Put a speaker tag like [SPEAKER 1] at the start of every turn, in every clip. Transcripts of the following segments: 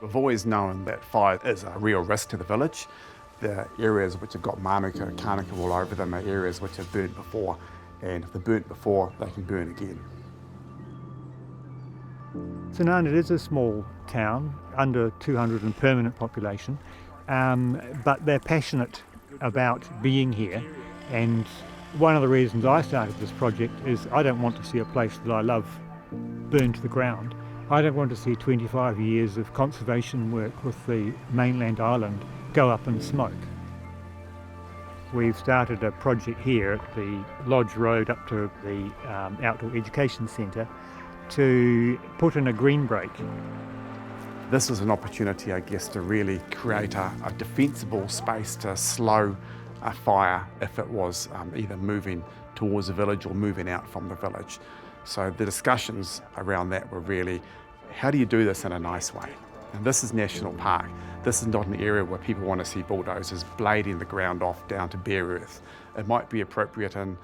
[SPEAKER 1] We've always known that fire is a real risk to the village. The areas which have got manuka and karnika all over them are areas which have burnt before, and if they're burnt before, they can burn again.
[SPEAKER 2] St Arnaud is a small town, under 200 in permanent population, but they're passionate about being here, and one of the reasons I started this project is I don't want to see a place that I love burned to the ground. I don't want to see 25 years of conservation work with the mainland island go up in smoke. We've started a project here at the Lodge Road up to the Outdoor Education Centre to put in a green break.
[SPEAKER 1] This is an opportunity, I guess, to really create a defensible space to slow a fire if it was either moving towards the village or moving out from the village. So the discussions around that were really, how do you do this in a nice way? And this is National Park. This is not an area where people want to see bulldozers blading the ground off down to bare earth. It might be appropriate in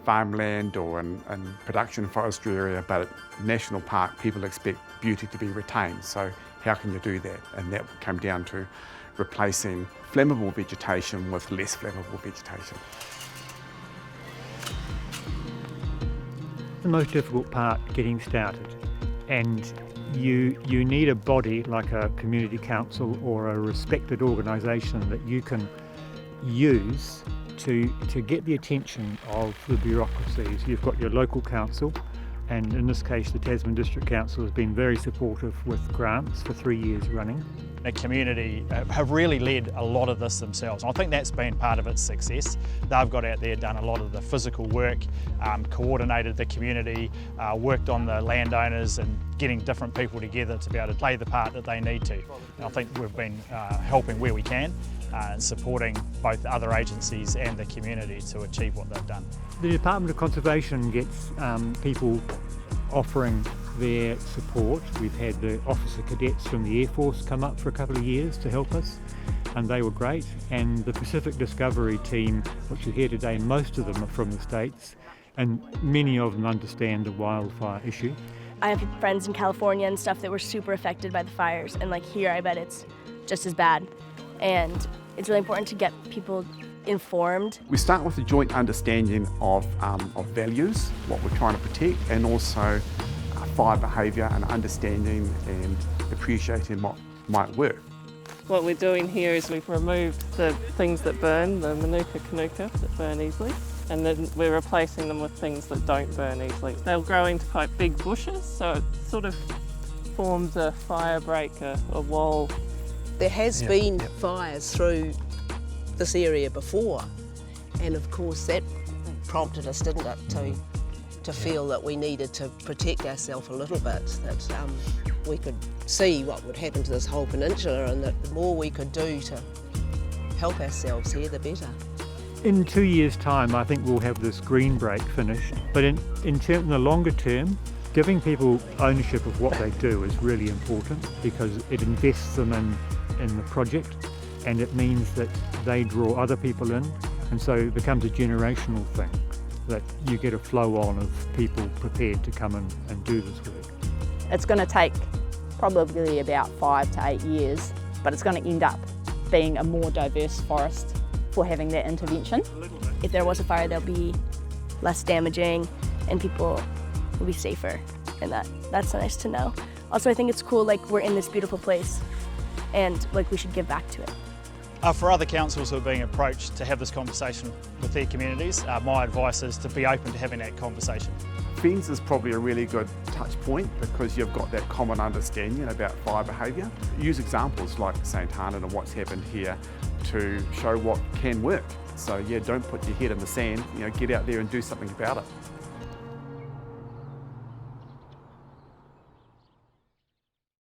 [SPEAKER 1] farmland or in production forestry area, but at National Park, people expect beauty to be retained. So how can you do that? And that came down to replacing flammable vegetation with less flammable vegetation.
[SPEAKER 2] The most difficult part, getting started, and you need a body like a community council or a respected organisation that you can use to get the attention of the bureaucracies. You've got your local council, and in this case the Tasman District Council has been very supportive with grants for 3 years running.
[SPEAKER 3] The community have really led a lot of this themselves. I think that's been part of its success. They've got out there, done a lot of the physical work, coordinated the community, worked on the landowners and getting different people together to be able to play the part that they need to. And I think we've been helping where we can and supporting both other agencies and the community to achieve what they've done.
[SPEAKER 2] The Department of Conservation gets people offering their support. We've had the officer cadets from the Air Force come up for a couple of years to help us, and they were great. And the Pacific Discovery team, which are here today, most of them are from the States, and many of them understand the wildfire issue.
[SPEAKER 4] I have friends in California and stuff that were super affected by the fires, and like here I bet it's just as bad. And it's really important to get people informed.
[SPEAKER 1] We start with a joint understanding of values, what we're trying to protect, and also fire behaviour and understanding and appreciating what might work.
[SPEAKER 5] What we're doing here is we've removed the things that burn, the manuka kanuka that burn easily, and then we're replacing them with things that don't burn easily. They'll grow into quite big bushes, so it sort of forms a fire break, a wall.
[SPEAKER 6] There has been fires through this area before, and of course that prompted us, didn't it, to feel that we needed to protect ourselves a little bit, that we could see what would happen to this whole peninsula, and that the more we could do to help ourselves here, the better.
[SPEAKER 2] In 2 years' time, I think we'll have this green break finished, but in the longer term, giving people ownership of what they do is really important, because it invests them in the project, and it means that they draw other people in, and so it becomes a generational thing, that you get a flow on of people prepared to come in and do this work.
[SPEAKER 7] It's going to take probably about 5 to 8 years, but it's going to end up being a more diverse forest for having that intervention.
[SPEAKER 4] If there was a fire, they'll be less damaging and people will be safer, and that's nice to know. Also, I think it's cool, like, we're in this beautiful place and like we should give back to it.
[SPEAKER 3] For other councils who are being approached to have this conversation with their communities, my advice is to be open to having that conversation.
[SPEAKER 1] FENS is probably a really good touch point because you've got that common understanding about fire behaviour. Use examples like St Arnaud and what's happened here to show what can work. So yeah, don't put your head in the sand, get out there and do something about it.